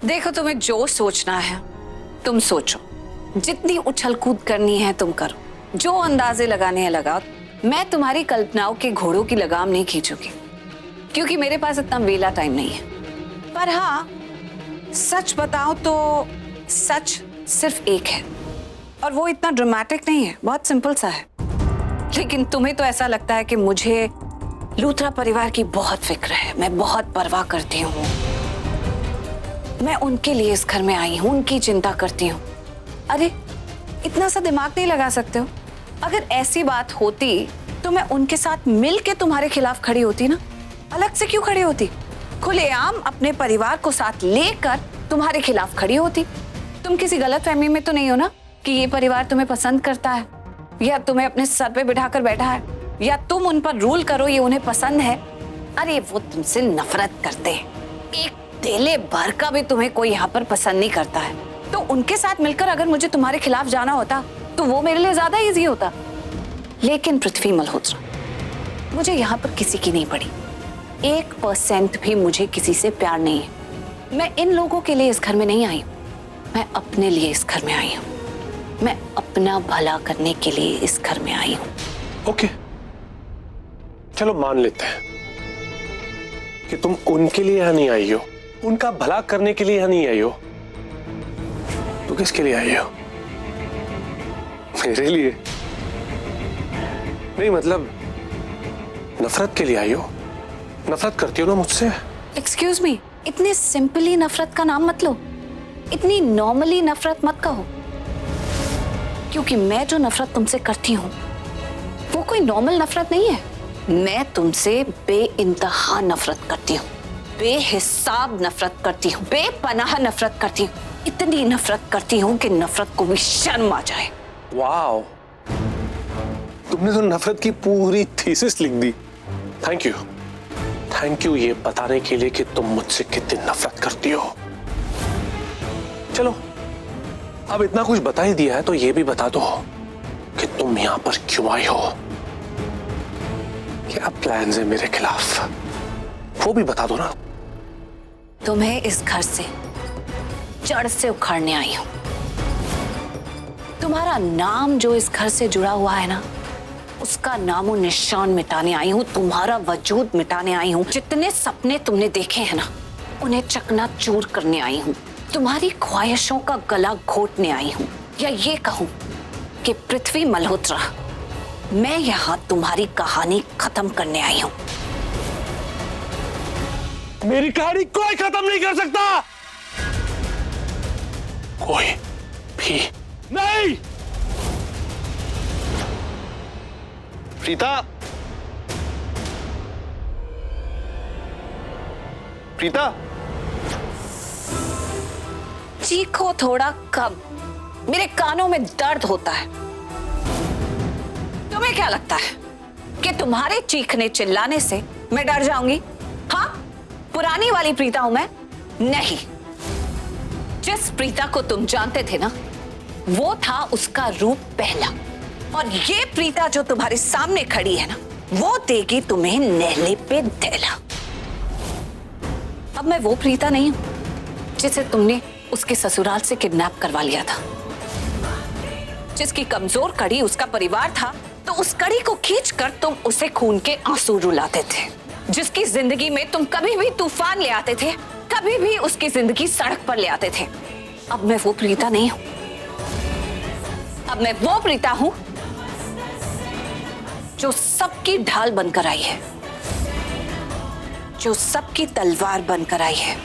देखो, तुम्हें जो सोचना है तुम सोचो, जितनी उछल कूद करनी है तुम करो, जो अंदाजे लगाने हैं लगाओ। मैं तुम्हारी कल्पनाओं के घोड़ों की लगाम नहीं खींचूंगी, क्योंकि मेरे पास इतना वेला टाइम नहीं है। पर हाँ, सच बताओ तो सच सिर्फ एक है, और वो इतना ड्रामेटिक नहीं है, बहुत सिंपल सा है। लेकिन तुम्हें तो ऐसा लगता है कि मुझे लूथरा परिवार की बहुत फिक्र है, मैं बहुत परवाह करती हूँ, मैं उनके लिए इस घर में आई हूँ, उनकी चिंता करती हूँ। अरे इतना सा दिमाग नहीं लगा सकते हो? अगर ऐसी बात होती तो मैं उनके साथ मिल के तुम्हारे खिलाफ खड़ी होती ना, अलग से क्यों खड़ी होती? खुलेआम अपने परिवार को साथ लेकर तुम्हारे खिलाफ खड़ी होती। तुम किसी गलतफहमी में तो नहीं हो ना कि ये परिवार तुम्हें पसंद करता है, या तुम्हें अपने सर पे बिठाकर बैठा है, या तुम उन पर रूल करो ये उन्हें पसंद है? अरे वो तुमसे नफरत करते हैं, एक तेले भर का भी तुम्हें कोई यहाँ पर पसंद नहीं करता है। तो उनके साथ मिलकर अगर मुझे तुम्हारे खिलाफ जाना होता तो वो मेरे लिए ज्यादा इजी होता। लेकिन पृथ्वी मल्होत्रा, मुझे यहाँ पर किसी की नहीं पड़ी, 1% भी मुझे किसी से प्यार नहीं है। मैं इन लोगों के लिए इस घर में नहीं आई हूँ, मैं अपने लिए इस घर में आई हूँ, मैं अपना भला करने के लिए इस घर में आई हूँ। ओके, चलो मान लेते हैं कि तुम उनके लिए यहाँ नहीं आई हो, उनका भला करने के लिए यहाँ नहीं आई हो, तो किसके लिए आई हो? मेरे लिए? नहीं मतलब नफरत के लिए आई हो? नफरत करती हो ना मुझसे? एक्सक्यूज मी, इतने सिंपली नफरत का नाम मत लो, इतनी नॉर्मली नफरत मत कहो, क्योंकि मैं जो नफरत तुमसे करती हूँ वो कोई नॉर्मल नफरत नहीं है। मैं तुमसे बेइंतहा नफरत करती हूँ, बेहिसाब नफरत करती हूँ, बेपनाह नफरत करती हूँ, इतनी नफरत करती हूँ कि नफरत को भी शर्म आ जाए। वाओ, तुमने तो नफरत की पूरी थीसिस लिख दी। थैंक यू ये बताने के लिए कि तुम मुझसे कितनी नफरत करती हो। चलो, अब इतना कुछ बता ही दिया है तो ये भी बता दो कि तुम यहां पर क्यों आई हो, क्या प्लान है मेरे खिलाफ, वो भी बता दो ना। तुम्हें इस घर से जड़ से उखाड़ने आई हूं। तुम्हारा नाम जो इस घर से जुड़ा हुआ है ना, उसका नामो निशान मिटाने आई हूं, तुम्हारा वजूद मिटाने आई हूं। जितने सपने तुमने देखे हैं ना, उन्हें चकनाचूर करने आई हूं, तुम्हारी ख्वाहिशों का गला घोटने आई हूं, या ये कहूं कि पृथ्वी मल्होत्रा, मैं यहां तुम्हारी कहानी खत्म करने आई हूं। मेरी कहानी कोई खत्म नहीं कर सकता, कोई भी नहीं। प्रीता, प्रीता, चीखो थोड़ा कम, मेरे कानों में दर्द होता है। तुम्हें क्या लगता है कि तुम्हारे चीखने चिल्लाने से मैं डर जाऊंगी? हाँ, पुरानी वाली प्रीता हूं मैं? नहीं, जिस प्रीता को तुम जानते थे ना, वो था उसका रूप पहला, और ये प्रीता जो तुम्हारे सामने खड़ी है ना, वो देगी तुम्हें नेहले पे धैला। अब मैं वो प्रीता नहीं हूं जिसे तुमने उसके ससुराल से किडनैप करवा लिया था, जिसकी कमजोर कड़ी उसका परिवार था, तो उस कड़ी को खींचकर तुम उसे खून के आंसू रुलाते थे, जिसकी जिंदगी में तुम कभी भी तूफान ले आते थे, कभी भी उसकी जिंदगी सड़क पर ले आते थे। अब मैं वो प्रीता नहीं हूं, अब मैं वो प्रीता हूं जो सबकी ढाल बनकर आई है, जो सबकी तलवार बनकर आई है,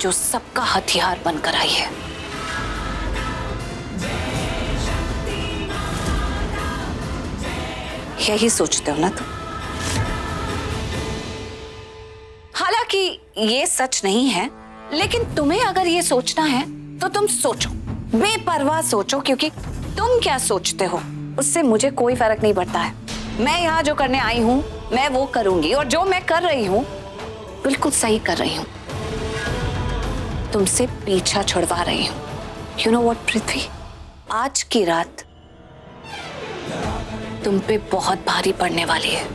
जो सबका हथियार बनकर आई है। यही सोचते हो ना तुम? हालांकि ये सच नहीं है, लेकिन तुम्हें अगर ये सोचना है तो तुम सोचो, बेपरवाह सोचो, क्योंकि तुम क्या सोचते हो उससे मुझे कोई फर्क नहीं पड़ता है। मैं यहाँ जो करने आई हूँ मैं वो करूंगी, और जो मैं कर रही हूँ बिल्कुल सही कर रही हूँ, तुमसे पीछा छुड़वा रही हूँ। यू नो व्हाट पृथ्वी, आज की रात तुम पे बहुत भारी पड़ने वाली है।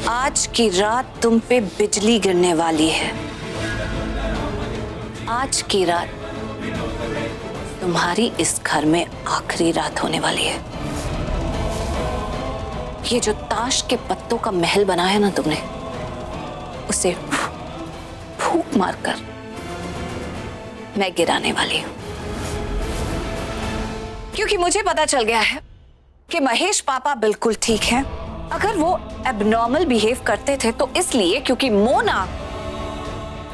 आज की रात तुम पे बिजली गिरने वाली है। आज की रात तुम्हारी इस घर में आखिरी रात होने वाली है। ये जो ताश के पत्तों का महल बनाया ना तुमने, उसे फूंक मारकर मैं गिराने वाली हूं। क्योंकि मुझे पता चल गया है कि महेश पापा बिल्कुल ठीक हैं। अगर वो एबनॉर्मल बिहेव करते थे तो इसलिए क्योंकि मोना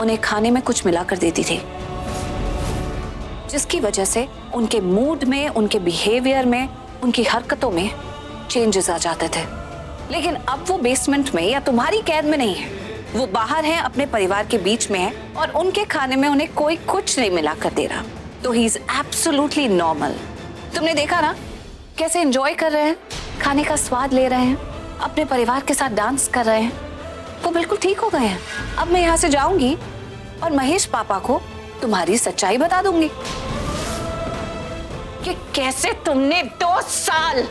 उन्हें खाने में कुछ मिलाकर देती थी, जिसकी वजह से उनके मूड में, उनके बिहेवियर में, उनकी हरकतों में चेंजेस आ जाते थे। लेकिन अब वो बेसमेंट में या तुम्हारी कैद में नहीं है, वो बाहर हैं, अपने परिवार के बीच में है और उनके खाने में उन्हें कोई कुछ नहीं मिलाकर दे रहा। तो ही इज एब्सोल्युटली नॉर्मल। तुमने देखा ना कैसे एंजॉय कर रहे हैं, खाने का स्वाद ले रहे हैं, अपने परिवार के साथ डांस कर रहे हैं। वो बिल्कुल ठीक हो गए हैं। अब मैं यहाँ से जाऊंगी और महेश पापा को तुम्हारी सच्चाई बता दूंगी कि कैसे तुमने 2 साल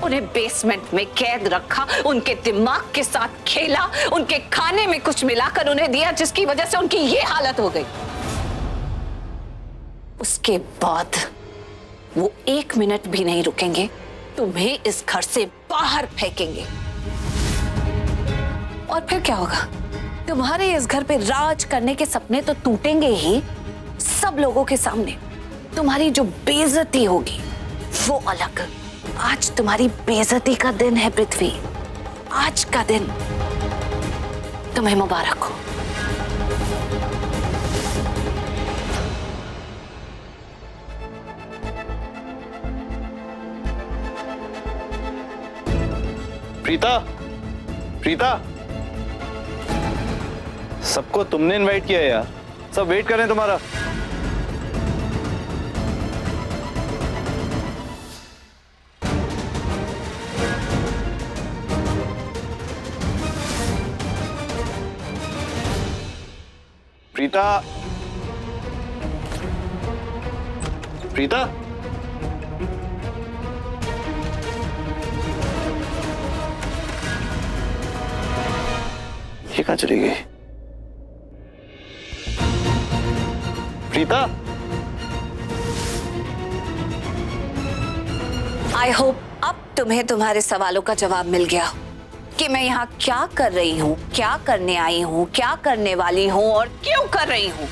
उन्हें बेसमेंट में कैद रखा, उनके दिमाग के साथ खेला, उनके खाने में कुछ मिलाकर उन्हें दिया, जिसकी वजह से उनकी ये हालत हो गई। उसके बाद वो 1 मिनट भी नहीं रुकेंगे, तुम्हें इस घर से बाहर फेंकेंगे। और फिर क्या होगा? तुम्हारे इस घर पे राज करने के सपने तो टूटेंगे ही, सब लोगों के सामने तुम्हारी जो बेइज्जती होगी वो अलग। आज तुम्हारी बेइज्जती का दिन है पृथ्वी। आज का दिन तुम्हें मुबारक हो। प्रीता, प्रीता, सबको तुमने इनवाइट किया है यार, सब वेट कर रहे हैं तुम्हारा। प्रीता, प्रीता, ये कहां चली गई? प्रीता, आई होप अब तुम्हें तुम्हारे सवालों का जवाब मिल गया कि मैं यहाँ क्या कर रही हूँ, क्या करने आई हूँ, क्या करने वाली हूँ और क्यों कर रही हूँ।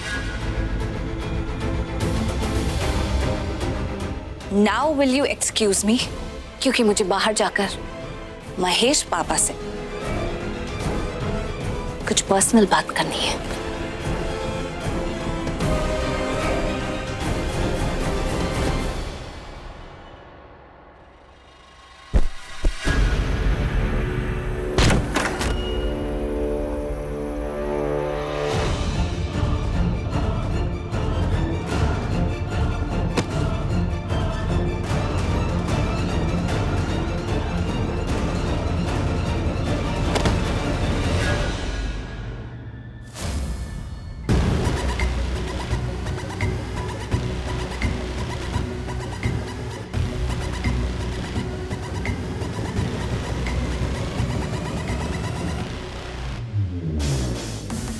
Now will you excuse me, क्योंकि मुझे बाहर जाकर महेश पापा से कुछ पर्सनल बात करनी है।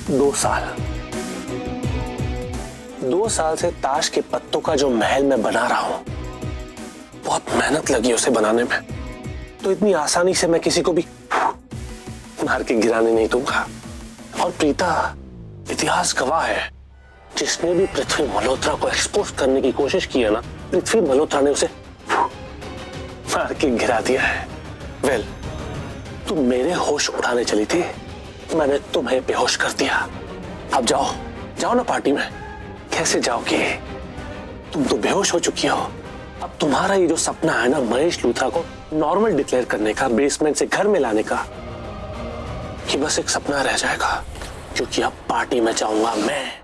दो साल से ताश के पत्तों का जो महल मैं बना रहा हूं, बहुत मेहनत लगी उसे बनाने में। तो इतनी आसानी से मैं किसी को भी मार के गिराने नहीं दूंगा। और प्रीता, इतिहास गवाह है, जिसने भी पृथ्वी मल्होत्रा को एक्सपोज करने की कोशिश की है ना, पृथ्वी मल्होत्रा ने उसे मार के गिरा दिया है। वेल, तुम मेरे होश उड़ाने चली थी, मैंने तुम्हें बेहोश कर दिया। अब जाओ, जाओ ना पार्टी में। कैसे जाओगे? तुम तो बेहोश हो चुकी हो। अब तुम्हारा ये जो सपना है ना महेश लूथरा को नॉर्मल डिक्लेयर करने का, बेसमेंट से घर में लाने का, कि बस एक सपना रह जाएगा। क्योंकि अब पार्टी में जाऊंगा मैं,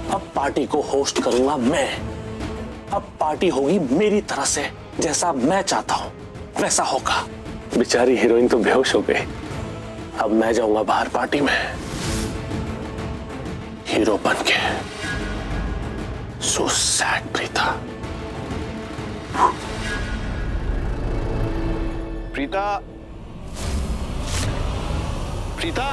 अब पार्टी को होस्ट करूंगा मैं, अब पार्टी होगी मेरी तरह से, जैसा मैं चाहता हूं वैसा होगा। बेचारी हीरोइन तो बेहोश हो गई, अब मैं जाऊंगा बाहर पार्टी में हीरो बन के। So said Preeta. प्रीता, प्रीता,